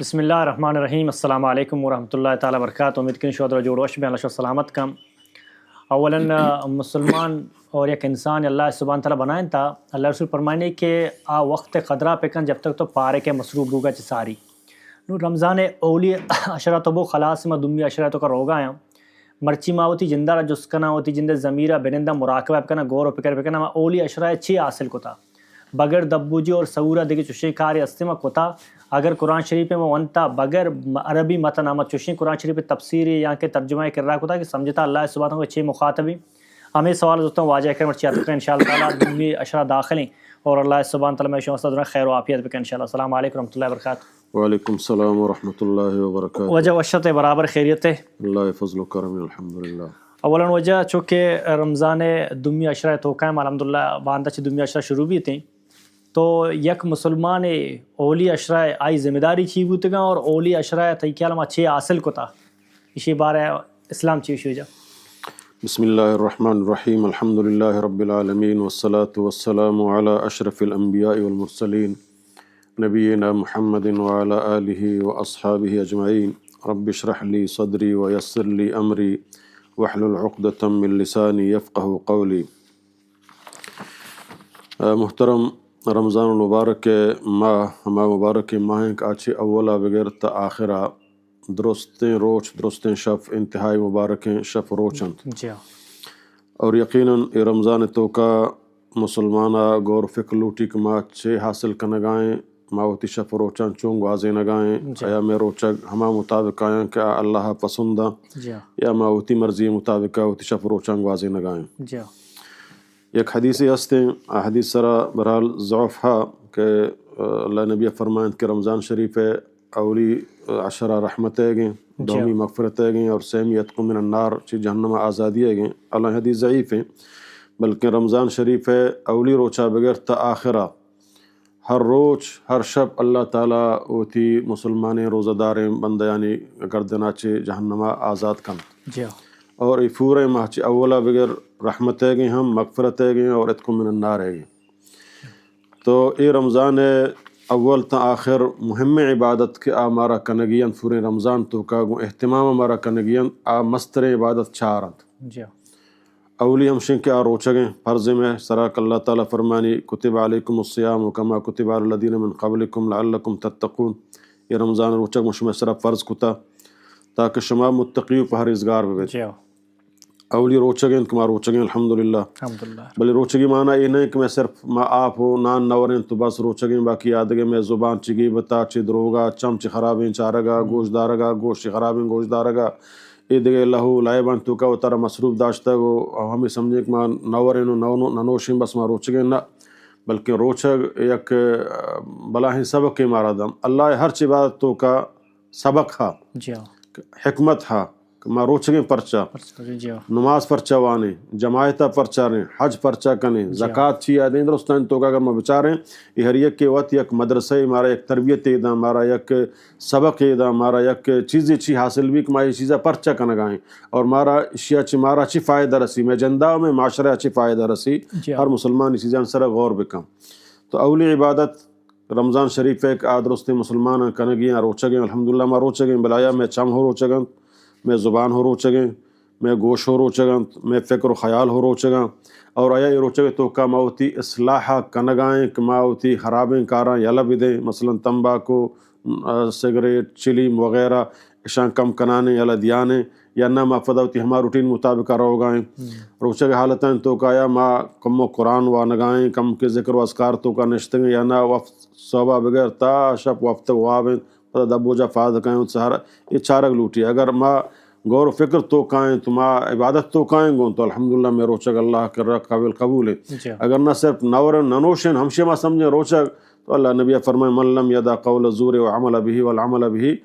بسم اللہ الرحمن الرحیم السلام علیکم ورحمۃ اللہ تعالیٰ وبرکاتہ. امید کن شود رجوع وش میں اللہ سلامت کم. اولاً مسلمان اور یک انسان اللہ سبحانہ تعالیٰ بنائیں تا اللہ رسول فرمائنے کہ آ وقت قدرہ پہ کن جب تک تو پارے کے مصروف روگا چی ساری نو رمضان اولی عشرہ تو بو خلاص ما دمی عشرہ تو کا روگا ہیں مرچی ما ہوتی جندہ را جس کنا ہوتی جندہ ضمیرہ بنندہ مراقبہ پکنا غور و فکر پکنا ما اولی عشرہ چی حاصل کتا بغیر دبوجی اور سورہ دیکھ چوشیں کاری استمہ کتا اگر قرآن شریف میں ونتا بغیر عربی متن آمد چوشیں قرآن شریف تفسیری یا کہ ترجمہ کر رہا کتا کہ سمجھتا اللہ سبحانہ و چھ مخاطبی ہمیں سوال دوستوں واجہ کر مرچی آتا کہ انشاءاللہ تعالیٰ دمی عشرہ داخلیں اور اللہ سبحانہ تعالیٰ میں شمستہ دونہ خیر و عافیت بکن انشاءاللہ. السلام علیکم ورحمۃ اللہ وبرکاتہ. وعلیکم السلام ورحمۃ اللہ وبرکاتہ. وجہ وشت برابر خیریت ہے اللہ فضل و کرم الحمدللہ. اولاً وجہ چونکہ رمضان دمی عشرہ توقع الحمدللہ باندہ چھ دمی عشرہ شروع بھی تھیں تو یک مسلمان اولی عشرہ آئی ذمہ داری چھی بوتے گا اور اولی عشرہ تھی کیا لما چھ حاصل کتا اسی بارے اسلام چیش ہو جا. بسم اللہ الرحمن الرحیم الحمدللہ رب العالمین والصلاة والسلام علی اشرف الانبیاء والمرسلین نبینا محمد وعلی آلہ واصحابہ اجمعین. رب اشرح لی صدری ویسر لی امری واحلل عقدۃ من لسانی یفقہ قولی. محترم رمضان المبارک ماہ ہما مبارک ماہ کا آچے اولا بغیر تا آخرہ درستیں روچ درستیں شف انتہائی مبارکیں شف روچند. جی اور یقیناً یہ رمضان تو کا مسلمانہ غور فکر لوٹی کہ ماہ چھ حاصل کنگائیں ماوتی شف روچان چونگ واضح نگائیں یا میں روچگ ہما مطابق آئیں کہ اللہ پسندہ یا ماوتی مرضی مطابق ہوتی شف روچانگ واضح نگائیں. جی یک حدیثی ہستیں حدیث سرا برحال ضعف ہا کہ اللہ نبی فرمائند کہ رمضان شریف اولی عشرہ رحمت ہے گئیں دومی مغفرت ہے گئیں اور سیمی یتقو من النار چی جہنم آزادی ہے گئیں. اللہ حدیث ضعیف ہیں بلکہ رمضان شریف اولی روچہ بغیر تا آخرہ ہر روچ ہر شب اللہ تعالیٰ ہوتی مسلمان روزہ داریں بندہ یعنی گردنا چے جہنمہ آزاد کم. جی اور یہ پورے ماہ چی اولا بغیر رحمت ہے گئیں ہم مغفرت ہے گئیں اور اتقو من النار ہے گئیں. تو یہ رمضان اول تا آخر مہم عبادت کے مارا کنگین پورے رمضان تو کا گو اہتمام مارا کنگین مستر عبادت چارند. جی اولی ہم شن کے روچگیں فرض میں سراک اللہ تعالیٰ فرمانی کتب علیکم الصیام کما کتب علی الذین من قبلکم لعلکم تتقون. یہ رمضان روچگ مشمع سرا فرض کتا تاکہ شما متقی و پرہیزگار ہوئے. جی اولی روچگیں کما روچگیں الحمدللہ. بلے روچگی معنی یہ نہیں کہ میں صرف ما آپ ہو نان نوریں تو بس روچگیں باقی آدھگے میں زبان چگی بتا چی دروگا چم چی خرابیں چارگا گوشت دارگا گوشت خرابیں گوشت دارگا یہ دگے لہو لائبان تو کا وہ تارا مصروف داشتا گو ہمیں سمجھیں کہ ما نوریں ننوشیں بس ما روچگیں نہ بلکہ روچگ یک بلاہیں سبق کے مارا دم اللہ ہر چی عبادت تو کا سبق ہا حکمت ہا ما روچگیں پرچہ نماز پرچہ وانے جماعتہ پرچہ رہیں حج پرچہ کنے زکاة چی آدھیں درستان تو اگر ما بچاریں یہ ہر یک کے وقت یک مدرسہ مارا یک تربیت دا مارا یک سبق دا مارا یک چیزیں چی حاصل بھی کہ ما یہ چیزیں پرچہ کنگائیں اور مارا اشیاء چی مارا چی فائدہ رسی میں جندہ میں معاشرہ چی فائدہ رسی ہر مسلمان اس چیزیں سر غور بکم. تو اولی عبادت رمضان شریف ایک درست مسلمان کنگیاں روچگیں الحمدللہ ما روچگیں بلایا میں چم ہو روچگیں میں زبان ہو روچگیں میں گوش ہو روچگاں میں فکر و خیال ہو روچگاں اور آیا یہ روچگے تو کا ماوتی اصلاحہ کنگائیں کہ ماوتی خرابیں کاراں یلا بھی دیں مثلا تمباکو سگریٹ چلیم وغیرہ اشان کم کنانے یلا دیانے یا نہ ما فدوتی ہما روٹین مطابق رو گائیں. روچگے حالتیں تو کا یا ما کم و قرآن و نگائیں کم کے ذکر و اذکار تو کا نشتگیں یا نہ وفت صوبہ بغیر تا شب وفت وابیں دبو جا فاد کہیں سہارا یہ چارگ لوٹی. اگر ما غور و فکر تو کائیں تو ما عبادت تو کائیں گوں تو الحمدللہ میں روچگ اللہ کر رہا قابل قبول ہے. اگر نہ صرف نور ننوشن ہمشے ما سمجھیں روچگ تو اللہ نبی فرمائے من لم یدع قول الزور وعمل به والعمل به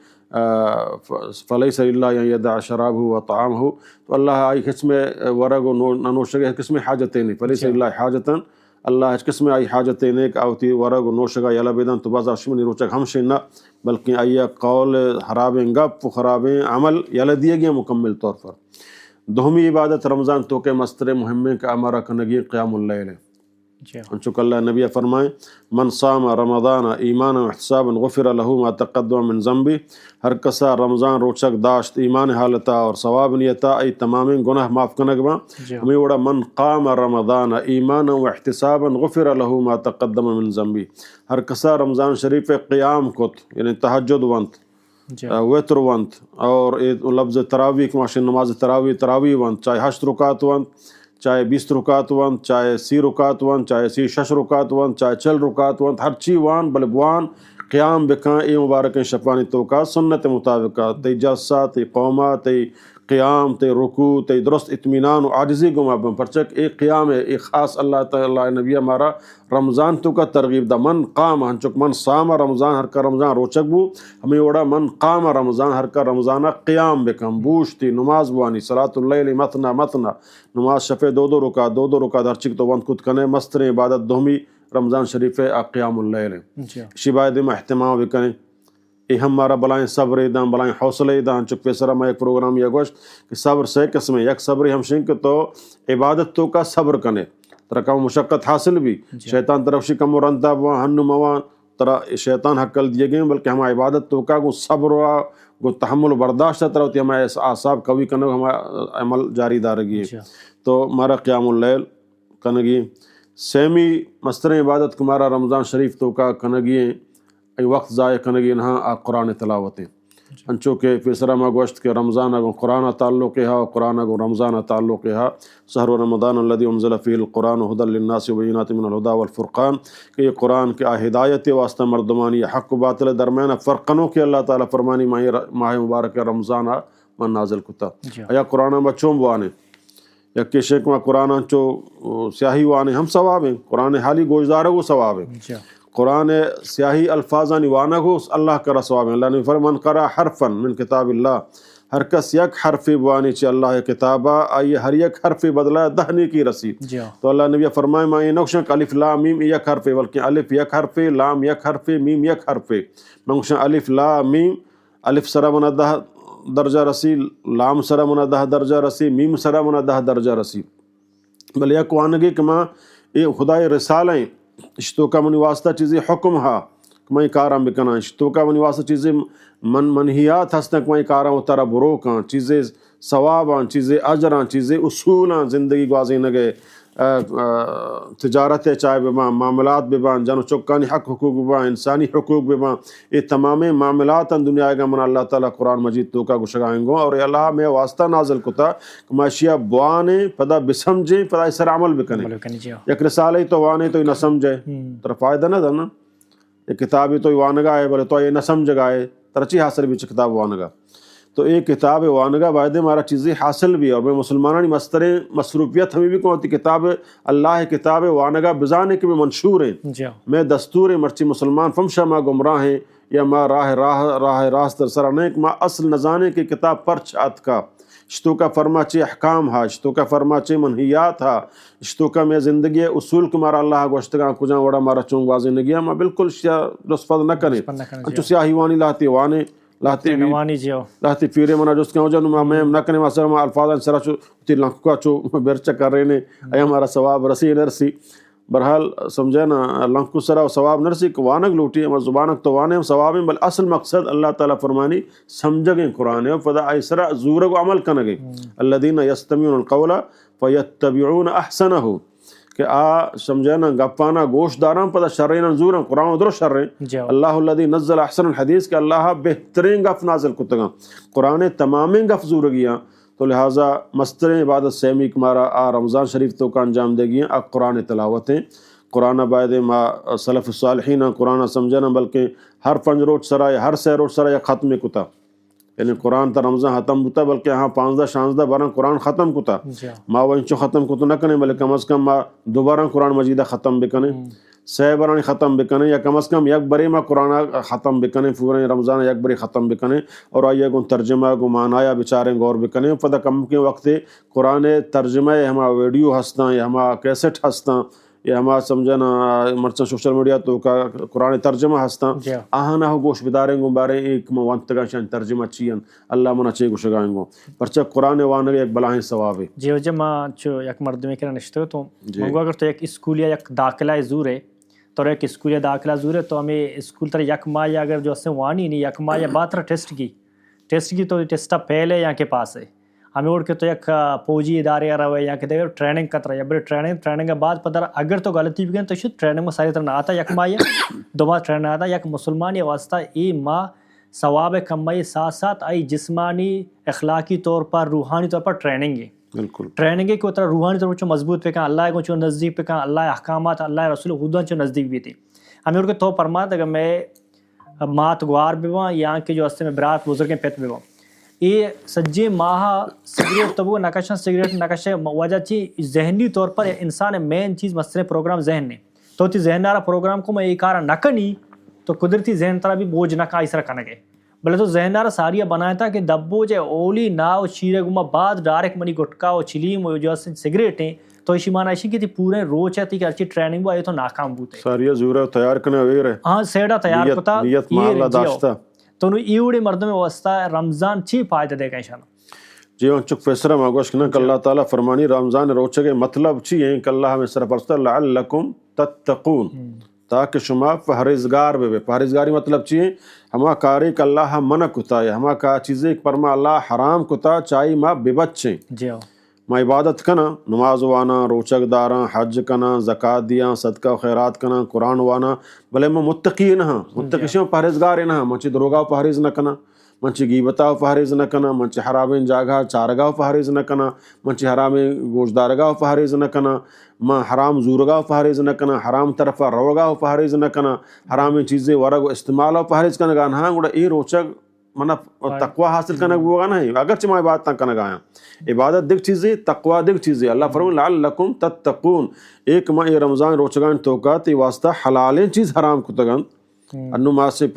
فلیس للہ یدع شرابہ وطعامہ. تو اللہ آئی قسم ورگ و ننوشگ قسم حاجتیں فلیس للہ حاجتاً اللہ اس قسم آئی حاجتیں نیک آوتی ورگ و نوشگا یلا بیدن تو بعض آشمنی روچگ ہمشے نہ بلکہ آئیہ قول خرابیں گپ و خرابیں عمل یلا دیے گیا مکمل طور پر. دومی عبادت رمضان تو کے مستر مہمیں کا ہمارا کنگی قیام اللیل ہے. چونکہ اللہ نبی فرمائے من صام رمضان ایمانا واحتسابا غفر له ما تقدم من ذنبه، ہر کسا رمضان روچک داشت ایمان حالتا اور ثواب نیتا ای تمام گناہ معاف کنگما ہمیں وڑا من قام رمضان ایمانا واحتسابا غفر له ما تقدم من ذنبه، ہر کسا رمضان شریف قیام کت یعنی تہجد ونت وتر ونت اور لفظ تراویح کے ماشین نماز تراویح ونت، چاہے 8 رکعت ونت، چاہے 20 رکعت ونت، چاہے 30 رکعت ونت، چاہے 6 رکعت ونت، چاہے 40 رکعت ونت، ہر چی وان بل بوان قیام بکاں اے مبارک شفانی توقع سنت مطابقہ تی جلسہ تی قومہ تی قیام تی رکوع تی درست اطمینان و عاجزی گما پرچک ایک قیام ہے ایک خاص اللہ تعالی نبی ہمارا رمضان تو کا ترغیب دا من قام ہنچک من صام رمضان ہر کا رمضان روچک بو ہمیں وڑا من قام رمضان ہر کا رمضان قیام بکم بوشتی نماز بوانی صلاۃ اللیل مثنا مثنا نماز شفے 2 رکعت 2 رکعت ہر چک تو وند کت کنے مستر عبادت دومی رمضان شریف قیام اللیل شبائد میں اہتمام بکنے یہ ہمارا بلائیں صبر داں بلائیں حوصلے داں چک پیسرہ میں ایک پروگرام یہ گوشت کہ صبر سے قسمیں یک صبر ہم شنک تو عبادت تو کا صبر کنے ترہ کم مشقت حاصل بھی شیطان طرف شی کم رنتا بوا ہنو موا ترہ شیطان حقل دیے گئے بلکہ ہمیں عبادت تو کا گو صبر و گو تحمل و برداشت طرح ہوتی ہمیں اعصاب قوی کنگ ہمیں عمل جاری دارگی ہے تو ہمارا قیام اللیل کنگی سیمی مستر عبادت کمارا رمضان شریف تو کا کنگی ای وقت ضائع کنگی نہاں قرآن تلاوتیں انچو کہ فیسرہ ما گوشت کے رمضان اگو قرآن تعلق ہے قرآن اگو رمضان تعلق ہے شہر رمضان الذي انزل فيه القرآن هدى للناس وبينات من الهدى والفرقان کہ یہ قرآن کے ہدایت واسطہ مردمانی حق و باطل درمیان فرقنوں کے اللہ تعالیٰ فرمانی ماہ مبارک رمضان من نازل کتا یا قرآن بچوں بوانے یا کشے کو قرآن چو سیاہی وانے ہم ثواب ہیں قرآن حالی گوشدار ہے وہ ثواب ہے قرآن سیاہی الفاظانی وانا گو اللہ کرا ثواب ہے اللہ نے فرمایا من قرأ حرفا من کتاب اللہ ہر کس یک حرف بوانی چی اللہ کتابہ آئی ہر یک حرف بدلہ دہنے کی رسید تو اللہ نے فرمایا میں نقشن الف لام میم یک حرف بلکہ الف یک حرف لام یک حرف میم یک حرف نقشن الف لام میم الف سرا منہ 10 درجہ رسی لام سرا منہ 10 درجہ رسی میم سرا منہ 10 درجہ رسی بل یک وانگی کما یہ خدای رسالیں اشتو کا منی واسطہ چیزیں حکم ہا کمائی کارام بکنا اشتو کا منی واسطہ چیزیں منحیات ہستیں کمائی کارام اتارا بروکاں چیزیں ثواباں چیزیں اجراں چیزیں اصولاں زندگی گوازی نگے تجارت چاہے بباں معاملات بباں جانو چکانی حق حقوق بباں انسانی حقوق بباں یہ تمام معاملات دنیا گا من اللہ تعالیٰ قرآن مجید تو کا گشگائیں گو اور اللہ میں واسطہ نازل کتا کہ ماشیہ بوانے پدا بسمجھیں پدا اس سر عمل بکنے یک رسالہ تو وانے تو نہ سمجھے تر فائدہ نہ دنا یہ کتابی تو وانگا ہے بلے تو یہ نہ سمجھ گائے ترچی حاصل بھی کتاب وانگا تو ایک کتاب وانگا باید ہمارا چیزیں حاصل بھی اور میں مسلمانانی مستریں مصروفیت ہمیں بھی کہتی کتاب اللہ کتاب وانگا بزانے کے بھی منشور ہیں میں دستور مرچی مسلمان فمشا ما گمراہ ہیں یا ما راہ راست سرانے ما اصل نزانے کی کتاب پرچ آت کا اشتو کا فرماچے احکام ہا اشتو کا فرماچے منحیات ہا اشتو کا میں زندگی اصول کمارا اللہ گوشتگاں کجاں وڑا مارا چونگ واضح نگیا ما بالکل رسفت نہ کریں انچو سیاہی وانی لاتی وانے لاتی پیرے منا جس کے ہو جانو میں نہ کرنے واسر ما الفاظ سرا چو تی لنکو کا چو برچہ کر رہے نے اے ہمارا ثواب رسی نرسی برحال سمجھے نا لنکو سرا و ثواب نرسی وانگ لوٹی ہم زبانک تو وانے ہم ثواب ہیں بل اصل مقصد اللہ تعالیٰ فرمانی سمجھگیں قرآن ہے فدا آئی سرا زورگ عمل کنگیں الذین یستمعون القول فیتبعون احسنہ کہ سمجھے نا گپانا گوشت داراں پتہ شرعینا زوراں قرآن ادھر شرعیں اللہ الذی نزل احسن الحدیث کہ اللہ بہترین گف نازل کتگاں قرآن تمامیں گف زورگیاں تو لہٰذا مستر عبادت سیمی کمارا رمضان شریف تو کا انجام دے گیا قرآن تلاوتیں قرآن باید ما سلف الصالحین قرآن سمجھنا بلکہ ہر 5 روز سرا یا ہر 6 روز سرا یا ختم کتا یعنی قرآن تا رمضان ختم کتا بلکہ ہاں 15-16 بران قرآن ختم کتا ما وینچو ختم کتا نہ کنے بلکہ کم از کم ما 2 بران قرآن مجیدہ ختم بکنے 6 برانی ختم بکنے یا کم از کم یک بری ما قرآن ختم بکنے پورے رمضان یک بری ختم بکنے اور آئیے گو ترجمہ گو معنایا بچاریں غور بکنے پتہ کم کے وقت قرآن ترجمہ ہما ویڈیو ہستاں یا ہما کیسٹ ہستاں یا ہما سمجھنا مرچن سوشل میڈیا تو کا قرآن ترجمہ ہستا آہانا ہو گوش بداریں گو بارے ایک موانتگا شان ترجمہ چین اللہ منا چے گو شگائیں گو پرچہ قرآن وانگے ایک بلاہیں ثواب ہے. جی وجہ ماں چو یک مردمی کے نشتے تو منگو اگر تو یک اسکول یا یک داخلہ زور ہے تو ایک اسکول یا داخلہ زور ہے تو ہمیں اسکول تر یک ماہ یا اگر جو اس سے وانی نہیں یک ماہ یا بات تر ٹیسٹ کی تو ٹیسٹا پہلے یہاں کے پاس ہے ہمیں اڑ کے تو یک فوجی ادارے آ رہا ہے یا کہ دیکھ ٹریننگ کت رہا ہے بڑے ٹریننگ کے بعد پتہ اگر تو غلطی بھی گئے تو شد ٹریننگ میں ساری طرح نہ آتا یک ماہ یا دو ماہ ٹریننگ آتا یک مسلمان یا واسطہ ای ماہ ثواب کمائی ساتھ ساتھ آئی جسمانی اخلاقی طور پر روحانی طور پر ٹریننگ ہے. بالکل ٹریننگ ہے کہ طرح روحانی طور پر مضبوط پہ کہاں اللہ کو چو نزدیک پہ کہاں اللہ احکامات اللہ رسول خدا چو نزدیک بھی تھی ہمیں اڑ کے تو فرمات اگر میں مات گوار بھی وہاں یہاں کے جو ہستے میں برات بزرگیں پیت بھی وہاں یہ سجے ماہ سگریٹ تبو نقشہ سگریٹ نقشہ وجہ چی ذہنی طور پر انسان مین چیز مسئلہ پروگرام ذہن نے تو تی ذہن آرہ پروگرام کو میں ایک آرہ نکنی تو قدرتی ذہن طرح بھی بوجھ نکا اس طرح کنگے بلے تو ذہن آرہ ساریہ بنایا تھا کہ دبو جے اولی ناو چیرے گما بعد ڈائریکٹ منی گٹکا و چلیم و جو سگریٹ ہیں تو اسی معنی ایسی کہ تی پورے روچ ہے تی کہ اچھی ٹریننگ وہ آئے تو ناکام بوتے ساریہ زورہ تیار کرنے ہوئے رہے ہاں سیڑا تیار کتا نیت محلہ داشتا تو انہوں ایوڑے مردوں میں واسطہ رمضان چی فائدہ دے گا انشاءاللہ. جی ہاں چک فیسرہ ماگوش کنا کہ اللہ تعالیٰ فرمانی رمضان روچے کے مطلب چی ہیں کہ اللہ ہمیں سر پرستا لعلکم تتقون تاکہ شما پرہیزگار بے پرہیزگاری مطلب چی ہیں ہما کاری کہ اللہ منع کتا ہے ہما کا چیزیں پرما اللہ حرام کتا چاہی ما بے بچیں جی ہاں ما عبادت کنا نماز وانا روچک داراں حج کنا زکاة دیاں صدقہ و خیرات کنا قرآن وانا بلے ما متقی نہاں متقیشوں پرہیزگار نہاں منچی دروگاہ پرہیز نہ کنا منچی گیبتہ پرہیز نہ کنا منچی حرامین جاگہ چارگاہ پرہیز نہ کنا منچی حرامین گوشدارگاہ پرہیز نہ کنا ما حرام زورگاہ پرہیز نہ کنا حرام طرفہ روگاہ پرہیز نہ کنا حرامین چیزیں ورگ استعمال پرہیز کنا گا نہاں گوڑا ای روچک منہ تقوی حاصل کرنے کو ہوگا نہیں اگرچہ میں عبادت نہ کرنے گایا عبادت دیکھ چیزیں تقوی دیکھ چیزیں اللہ فرمائے لعلکم تتقون ایک ماہ رمضان روچگان توقعاتی واسطہ حلالیں چیز حرام کتگن انو ماہ سے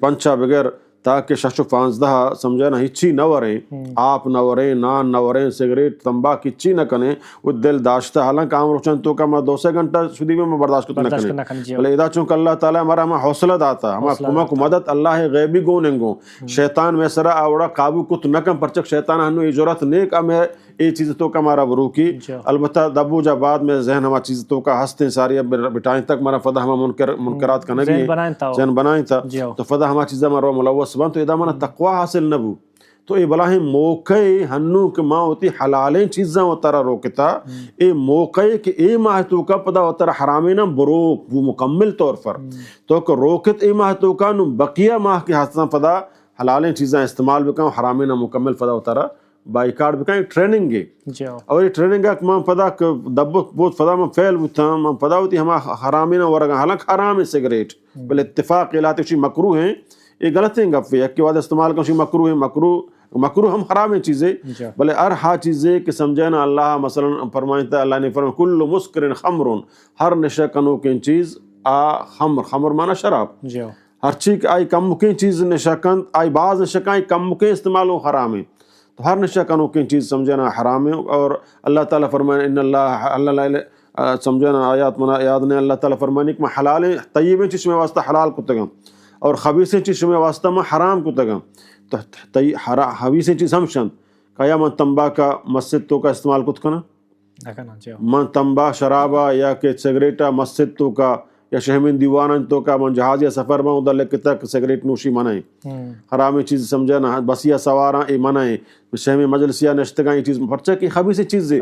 پنچا بغیر تاکہ شش و 15 سمجھا نا ہچی نہ وریں آپ نہ وریں نان نہ وریں سگریٹ تمباک ہچی نہ کنے وہ دل داشتہ حالانکہ عام روچن تو کا میں 2 گھنٹہ شدی میں برداشت کتنا کنے بلے ادا چونکہ اللہ تعالیٰ ہمارا ہمیں حوصلہ داتا ہمیں کمک مدد اللہ غیبی گوننگوں شیطان میں سرا آوڑا قابو کت نکم پرچک شیطان ہنو ای جرات نیک ہمیں ای چیز تو کا ہمارا ورو کی البتہ دبو جا بعد میں ذہن ہما چیز تو کا ہستے ساری بٹائیں تک ہمارا فضا ہما منکرات کا نگی ذہن بنائیں تھا تو فضا ہما چیزیں ہمارا ملوث بن تو ادا منا تقوی حاصل نبو تو اے بلاہیں موقع ہنو کہ ماں ہوتی حلالیں چیزاں و ترہ روکتا اے موقع کہ اے ماہ تو کا پدا و ترہ حرامینہ بروک وہ مکمل طور پر تو کہ روکت اے ماہ تو کا نو بقیہ ماہ کے حسنا پدا حلالیں چیزاں استعمال بکاں حرامینہ مکمل پدا و ترہ بائیکاٹ بکاں ٹریننگ ہے اور یہ ٹریننگ ہے کہ ماں پدا دبک بہت پدا میں فیل بتا ماں پدا ہوتی ہما حرامینہ ورگا حالانکہ حرام ہے سگریٹ بل اتفاق علاتے شی مکروہ ہیں یہ غلط ہیں گپ ایک کے بعد استعمال کرشی مکروہ ہیں مکروہ ہم حرام ہیں چیزیں بلے ہر چیزیں کہ سمجھے نا اللہ مثلا فرمائتا اللہ نے فرمائے کل مسکر خمر ہر نشہ کنو کی چیز خمر مانا شراب ہر چیز آئی کم مکین چیز نشہ کن آئی بعض نشہ کن آئی کم مکین استعمال ہو حرام ہے تو ہر نشہ کنو کی چیز سمجھے نا حرام ہے اور اللہ تعالیٰ فرمائے ان اللہ سمجھے نا آیات منا یاد نے اللہ تعالیٰ فرمائے کہ میں حلال طیبیں چیز میں واسطہ حلال کو تگم اور خبیثیں چیز میں واسطہ میں حرام کو تگم تو خبیثیں چیز ہم شن کیا من تمبا کا مسجد تو کا استعمال کت کنا من تمبا شرابا یا کہ سگریٹا مسجد تو کا یا شہمین دیوانن تو کا من جہاز یا سفر میں ادھر لکھ تک سگریٹ نوشی منائیں حرامی چیز سمجھا نا بسیا سواراں اے منائیں شہمی مجلسیا نشتگاں یہ چیز پرچہ کی خبیث چیز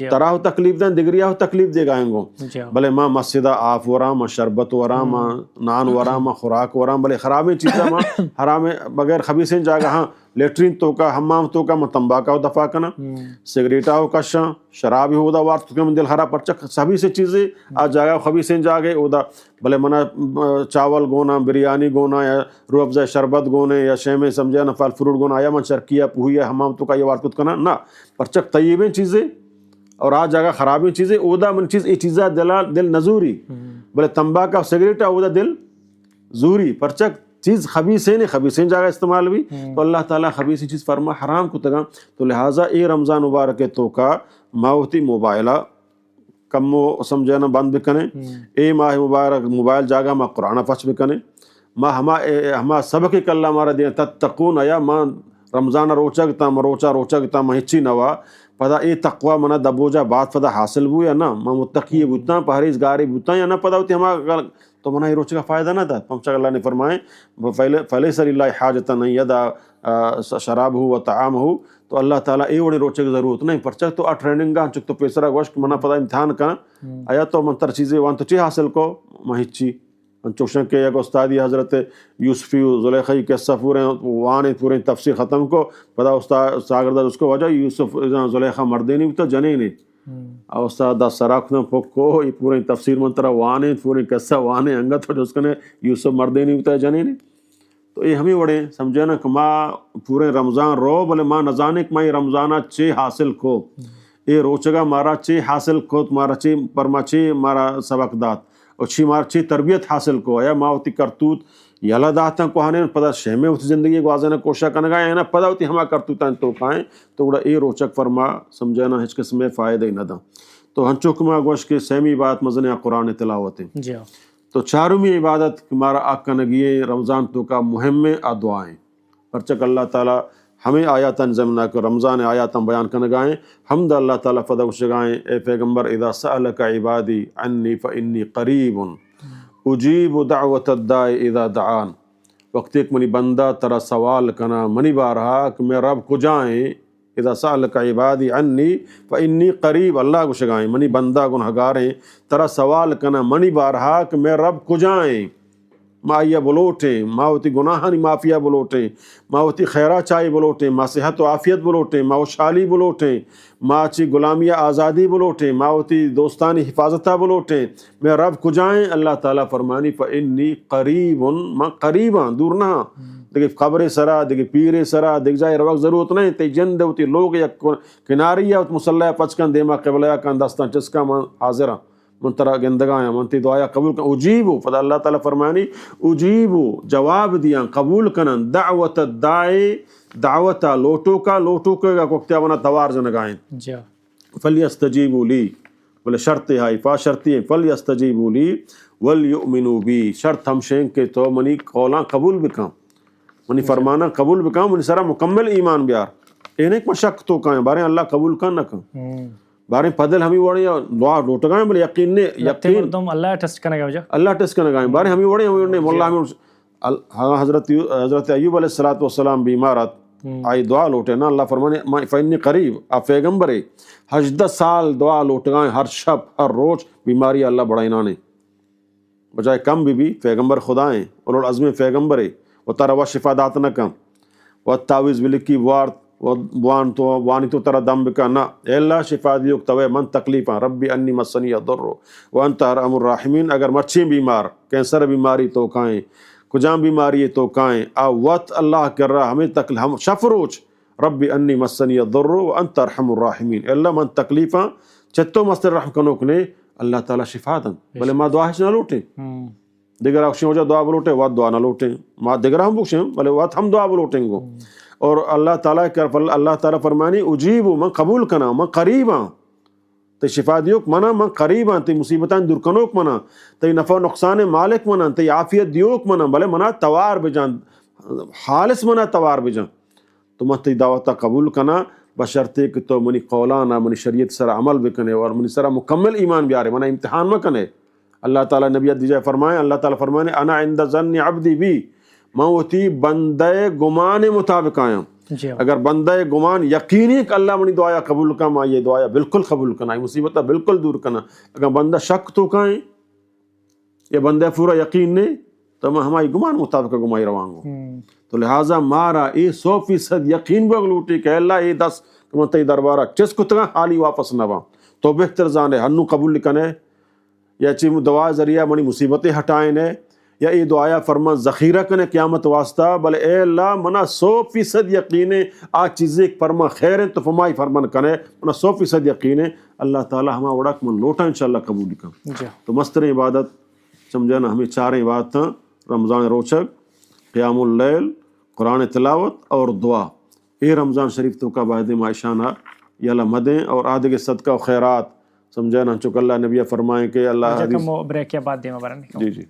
تراہ تکلیف دیں دگریہ تکلیف دے گائیں گو بلے ماں مسجدہ آف ورام ماں شربت ورام ماں نان ورام ماں خوراک ورام بلے خرابیں چیزیں ماں حرامیں بغیر خبیثیں جاگا ہاں لیٹرین تو کا حمام تو کا تمباکا ہو دفاع کنا سگریٹا ہو کشاں شرابی ہو دا وارت تو من دل خراب پرچک سبھی سے چیزیں آ جاگا خبیثیں جاگے او دا بلے منا چاول گونا بریانی گونا یا روح افزا شربت گونے یا شیمیں سمجھا نا پھل فروٹ گونا یا من شرکیہ پوہیا حمام تو کا یہ وارت کنا نا پرچک طیبیں چیزیں اور آ جاگا خرابیں چیزیں او دا من چیز ای چیزہ دل نزوری بلے تمباکا سگریٹا او دا دل زوری پرچک چیز خبیثیں جاگہ استعمال بھی تو اللہ تعالیٰ خبیث چیز فرما حرام کو تگا تو لہٰذا اے رمضان مبارک تو کا ماوتی موبائلہ کم و سمجھانا بند بکنے اے ماہ مبارک موبائل جاگا ما قرآن پچ بکنے ما ہما سبق کل ہمارا دین تتقون یا ما رمضان روچگتا روچگتا ما ہچی نوا پدا اے تقوی منا دبوجا بات پدا حاصل بو یا نا ما متقی بوتا پرہیزگاری بوتا یا نا پدا ہوتی ہما تو منا یہ روچے کا فائدہ نہ تھا پمچا اللہ نے فرمائے فلیس للہ حاجتا نہیں یدا شراب ہو و طعام ہو تو اللہ تعالیٰ اے وڑی روچے کی ضرورت نہیں پرچک تو ٹریننگ گا چک تو پیسرا گوشت منا پدا امتحان کا آیا تو منتر چیزیں وان تو چی حاصل کو مہچی چوشن کے ایک استادی حضرت یوسفی زلیخی قصہ پورے وان پورے تفسیر ختم کو پدا استاد ساگردہ اس کو وجہ یوسف زلیخا مردے نہیں تو جنے نہیں اور استاد سراخ نہ پھک کو یہ پورے تفسیر منترا وانے پورے قصہ وانے انگت ہو جس نے یوسف مردے نہیں ہوتا جنے نہیں تو یہ ہمیں وڑے سمجھے نا کہ ماں پورے رمضان رو بولے ماں نزانے کہ ماں یہ رمضانہ چے حاصل کو اے روچگا مارا چے حاصل کو مارا چے پرما چے مارا سبق دات اور چھی مارا چے تربیت حاصل کو یا ماں ہوتی کرتوت یلا داتا کو ہانے پدا شہمے ہوتی زندگی گوازانا کوشا کنگا ہے نا پدا ہوتی ہما کرتوتا تو کائیں تو بڑا اے روچک فرما سمجھے نا ہچ قسم فائدہ ہی نہ دا تو ہنچو کما گوش کے سہمی بات مزن قرآن تلاوت جی تو چارمی عبادت ہمارا آکنگیے رمضان تو کا مہم دعائیں پرچک اللہ تعالیٰ ہمیں آیاتاً زمنا کو رمضان آیاتاً بیان کنگائیں حمد اللہ تعالیٰ فدہ وشگائیں اے پیغمبر اذا سألک عبادی عنی فإنی قریب اجیب دعوت الدائی اذا دعان وقت ایک منی بندہ ترا سوال کنا منی بارہا کہ میں رب کو جائیں اذا سألک عبادی عنی فإنی قریب اللہ کو شگائیں منی بندہ گنہگاریں ترا سوال کنا منی بارہا کہ میں رب کو جائیں مایا بلوٹیں ماوتی گناہانی معافیہ بلوٹیں ماوتی خیرہ چائی بلوٹیں ما صحت و عافیت بلوٹیں ما شالی بلوٹیں ما چی غلامیہ آزادی بلوٹیں ماوتی دوستانی حفاظتہ بلوٹیں میں رب کو جائیں اللہ تعالیٰ فرمانی فإنی قریب ما قریباں دور نہ دیکھیں قبر سرا دیکھیں پیر سرا دیکھ جائے روک ضرورت نہیں تی جند ہوتی لوگ یا کناری یا مسلح پچکن دیما قبلہ کن دستان چسکا من حاضرہ من ترا گندگایا من تی دعایا قبول کن اجیبو فدا اللہ تعالیٰ فرمانی اجیبو جواب دیا قبول کنن دعوت الدائی دعوتا لوٹو کا کوکتیا ونا توار جنگائیں فلیستجیبو لی بلے شرط ہے فا شرطی ہے فلیستجیبو لی ولیؤمنو بی شرط ہم شیں کے تو منی قولاں قبول بکاں منی فرمانا قبول بکاں منی سرا مکمل ایمان بیار اینے ایک مشک تو کہیں بارے اللہ قبول کن نہ کن بارے پدل ہمیں وڑے دعا لوٹ گئے بلے یقین نے یقین تم اللہ ٹیسٹ کرنے گا وجہ اللہ ٹیسٹ کرنے گئے بارے ہمیں وڑے مولا ہمیں حضرت ایوب علیہ السلام بیمارت آئی دعا لوٹے نا اللہ فرمانے فإنی قریب آپ پیغمبرے 18 سال دعا لوٹ گئے ہر شب ہر روز بیماری اللہ بڑا انانے بجائے کم بھی پیغمبر خدائیں اور العظم پیغمبرے و ترا و شفا دات نہ کم و تعویذ بلکی وارت وانی تو ترا دم بکا نا اے اللہ شفا دیوک توے من تکلیفاں ربی انی مسنی الضر وانت ارحم الراحمین اگر مچھیں بیمار کینسر بیماری تو کائیں کجام بیماری تو کائیں وقت اللہ کر رہا ہمیں ہم شفروچ ربی انی مسنی الضر وانت ارحم الراحمین اے اللہ من تکلیفاں چتو مستر رحم کنوک نے اللہ تعالیٰ شفا دن بلے ما دعا نہ لوٹیں دیگر اکشیں ہو جا دعا بلوٹیں وات دعا نہ لوٹیں ما دیگر ہم بکشیں بلے وات ہم دعا بلوٹیں گو اور اللہ تعالیٰ فرمانی اجیبو من قبول کنا من قریباں تی شفا دیوک منا من قریباں تی مصیبتان دور کنوک منا تی نفع نقصان مالک منا تی عافیت دیوک منا بلے منا توار بجان خالص منا توار بجان تو من تی دعوتا قبول کنا بشرطے کہ تو منی قولانا منی شریعت سر عمل بکنے اور منی سر مکمل ایمان بیارے منا امتحان مکنے اللہ تعالیٰ نبیت دیجائے فرمائے اللہ تعالیٰ فرمائے انا عند ظن عبدی بی موتی بندے گمان مطابق آیا اگر بندے گمان یقینی کہ اللہ منی دعایا قبول کا ما یہ دعایا بالکل قبول کرنا مصیبتہ بالکل دور کرنا اگر بندہ شک تو کہیں یہ بندے پورا یقین نہیں تو میں ہماری گمان مطابق گمائی روانگو تو لہٰذا مارا یہ 100% یقین بگلوٹی کہ اللہ یہ 10 کمنتی دربارہ چس کتگا حالی واپس نہ تو بہتر جانے ہنو قبول لکنے یا چی دعا ذریعہ منی مصیبتیں ہٹائیں نے یا یہ دعایا فرما ذخیرہ کنے قیامت واسطہ بلے اے اللہ منا 100% یقینے آ چیزیں فرما خیر ہیں تو فمائی فرمان کنے منا 100% یقینے اللہ تعالیٰ ہما وڑاک من لوٹا انشاءاللہ قبول کن تو مستر عبادت سمجھانا ہمیں 4 عبادت رمضان روچک قیام اللیل قرآن تلاوت اور دعا یہ رمضان شریف تو کا باعد معاشانہ یا مدیں اور آدھے صدقہ و خیرات سمجھا نا چونکہ اللہ نبی فرمائیں کہ اللہ جب بریک کے بعد دے مبارک جی